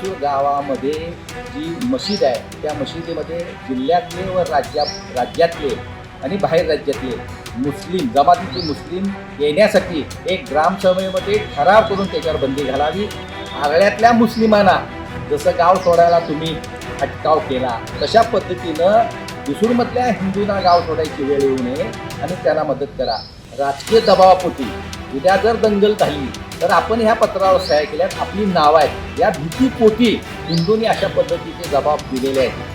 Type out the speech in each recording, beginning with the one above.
बिसूर गावामध्ये जी मशीद आहे त्या मशिदीमध्ये जिल्ह्यातले व राज्यातले आणि बाहेर राज्यातले मुस्लिम जमातीचे मुस्लिम येण्यासाठी एक ग्रामसभेमध्ये ठराव करून त्याच्यावर बंदी घालावी. आरळ्यातल्या मुस्लिमांना जसं गाव सोडायला तुम्ही अटकाव केला तशा पद्धतीनं बिसूरमधल्या हिंदूंना गाव सोडायची वेळ येऊ नये आणि त्यांना मदत करा. राजकीय दबावापोटी उद्या जर दंगल झाली तर आपण ह्या पत्रावर सह्या केल्यात, आपली नावं आहेत. या भीतीपोटी हिंदूंनी अशा पद्धतीचे जबाब दिलेले आहेत.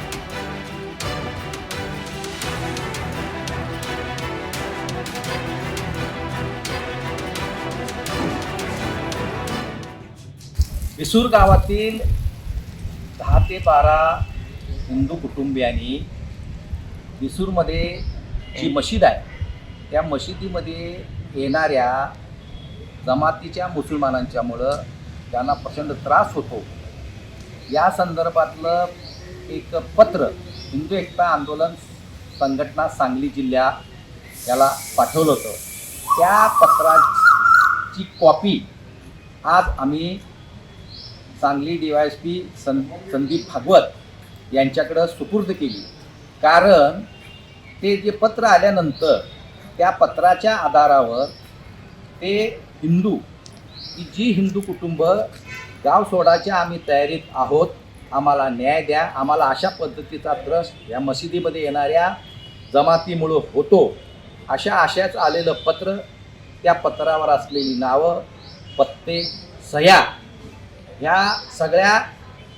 बिसूर गावातील 10 ते 12 हिंदू कुटुंबियांनी बिसूरमध्ये जी मशीद आहे त्या मशिदीमध्ये येणाऱ्या जमातीच्या मुसलमानांच्यामुळं त्यांना प्रचंड त्रास होतो. या संदर्भातलं एक पत्र हिंदू एकता आंदोलन संघटना सांगली जिल्हा याला पाठवलं होतं. त्या पत्राची कॉपी आज आम्ही सांगली DYSP संदीप भागवत यांच्याकडं सुपूर्द केली. कारण ते जे पत्र आल्यानंतर त्या पत्राच्या आधारावर ते हिंदू की जी हिंदू कुटुंब गाव सोडायच्या आम्ही तयारीत आहोत, आम्हाला न्याय द्या, आम्हाला अशा पद्धतीचा त्रास या मशिदीमध्ये येणाऱ्या जमातीमुळं होतो, अशा आशयाच आलेलं पत्र, त्या पत्रावर असलेली नावं, पत्ते, सह्या ह्या सगळ्या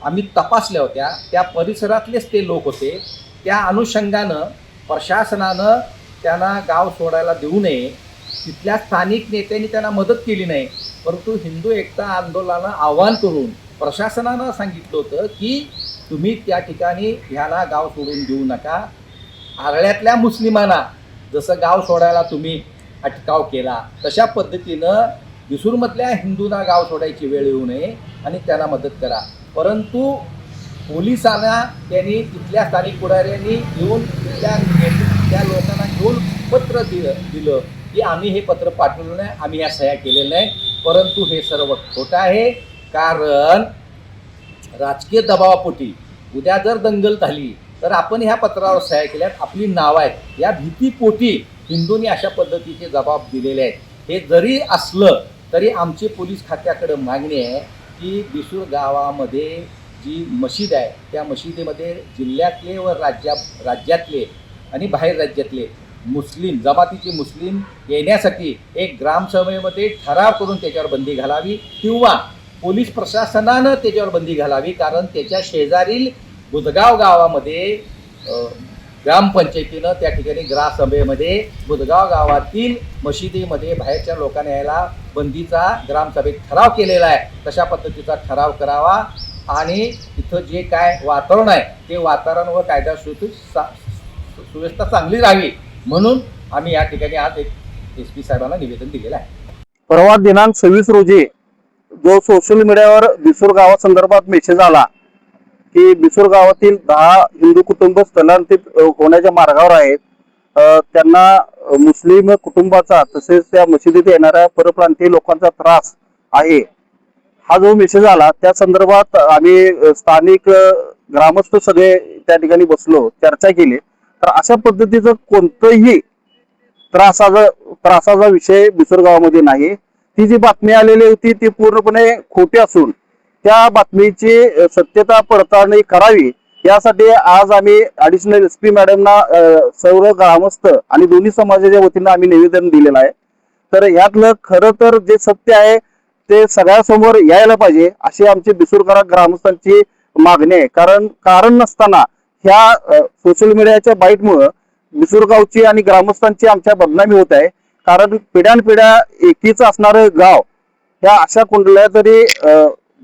आम्ही तपासल्या होत्या. त्या परिसरातलेच ते लोक होते. त्या अनुषंगानं प्रशासनानं त्यांना गाव सोडायला देऊ नये. तिथल्या स्थानिक नेत्यांनी त्यांना मदत केली नाही. परंतु हिंदू एकता आंदोलनानं आवाहन करून प्रशासनानं सांगितलं होतं की तुम्ही त्या ठिकाणी ह्याला गाव सोडून देऊ नका. आरळ्यातल्या मुस्लिमांना जसं गाव सोडायला तुम्ही अटकाव केला तशा पद्धतीनं बिसूरमधल्या हिंदूंना गाव सोडायची वेळ येऊ नये आणि त्यांना मदत करा. परंतु पोलिसांना त्यांनी तिथल्या स्थानिक पुढाऱ्यांनी येऊन त्या लोकांना घेऊन पत्र दिलं की आम्ही हे पत्र पाठवलं नाही, आम्ही ह्या सह्या केलेल्या नाही. परंतु हे सर्व खोटं आहे. कारण राजकीय दबावापोटी उद्या जर दंगल झाली तर आपण ह्या पत्रावर सह्या केल्यात, आपली नावं आहेत. या भीतीपोटी हिंदूंनी अशा पद्धतीचे जबाब दिलेले आहेत. हे जरी असलं तरी आमची पोलीस खात्याकडे मागणी आहे की बिसूर गावामध्ये जी मशीद आहे त्या मशिदीमध्ये जिल्ह्यातले व राज्यातले आणि बाहेर राज्यातले मुस्लिम जमातीचे मुस्लिम येण्यासाठी एक ग्रामसभेमध्ये ठराव करून त्याच्यावर बंदी घालावी किंवा पोलीस प्रशासनानं त्याच्यावर बंदी घालावी. कारण त्याच्या शेजारील बुधगाव गावामध्ये ग्रामपंचायतीनं त्या ठिकाणी ग्रामसभेमध्ये बुधगाव गावातील मशिदीमध्ये बाहेरच्या लोकांना यायला बंदीचा ग्रामसभेत ठराव केलेला आहे. तशा पद्धतीचा ठराव करावा आणि तिथं जे काय वातावरण आहे ते वातावरण व कायदा सुव्यवस्था चांगली राहावी म्हणून आम्ही या ठिकाणी आज एक SP साहेबांना निवेदन दिलेलं आहे. परवा दिनांक 26 रोजी जो सोशल मीडियावर बिसूर गावासंदर्भात मेसेज आला की बिसूर गावातील 10 हिंदू कुटुंब स्थलांतरित होण्याच्या मार्गावर आहेत, त्यांना मुस्लिम कुटुंबाचा तसेच त्या मशिदीत येणाऱ्या परप्रांतीय लोकांचा त्रास आहे, हा जो मेसेज आला त्या संदर्भात आम्ही स्थानिक ग्रामस्थ सगळे त्या ठिकाणी बसलो, चर्चा केली. तर अशा पद्धतीचं कोणतंही त्रासाचा विषय बिसूर गावामध्ये नाही. ती जी बातमी आलेली होती ती पूर्णपणे खोटी असून त्या बातमीची सत्यता पडताळणी करावी यासाठी आज आम्ही ॲडिशनल SP मॅडमना सर्व ग्रामस्थ आणि दोन्ही समाजाच्या वतीनं आम्ही निवेदन दिलेलं आहे. तर यातलं खरं तर जे सत्य आहे ते सगळ्यासमोर यायला पाहिजे अशी आमची बिसूरकरा ग्रामस्थांची मागणी आहे. कारण नसताना ह्या सोशल मीडियाच्या बाईटमुळं बिसूर गावची आणि ग्रामस्थांची आमच्या बदनामी होत आहे. कारण पिढ्यानपिढ्या एकीच असणारं गाव ह्या अशा कुठल्या तरी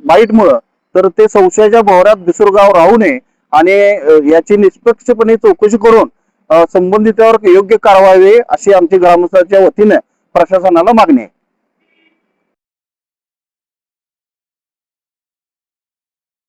बाईटमुळं तर ते संशयाच्या भोवऱ्यात बिसूर गाव राहू नये आणि याची निष्पक्षपणे चौकशी करून संबंधितांवर योग्य कारवाई अशी आमची ग्रामस्थांच्या वतीने प्रशासनाला मागणी आहे.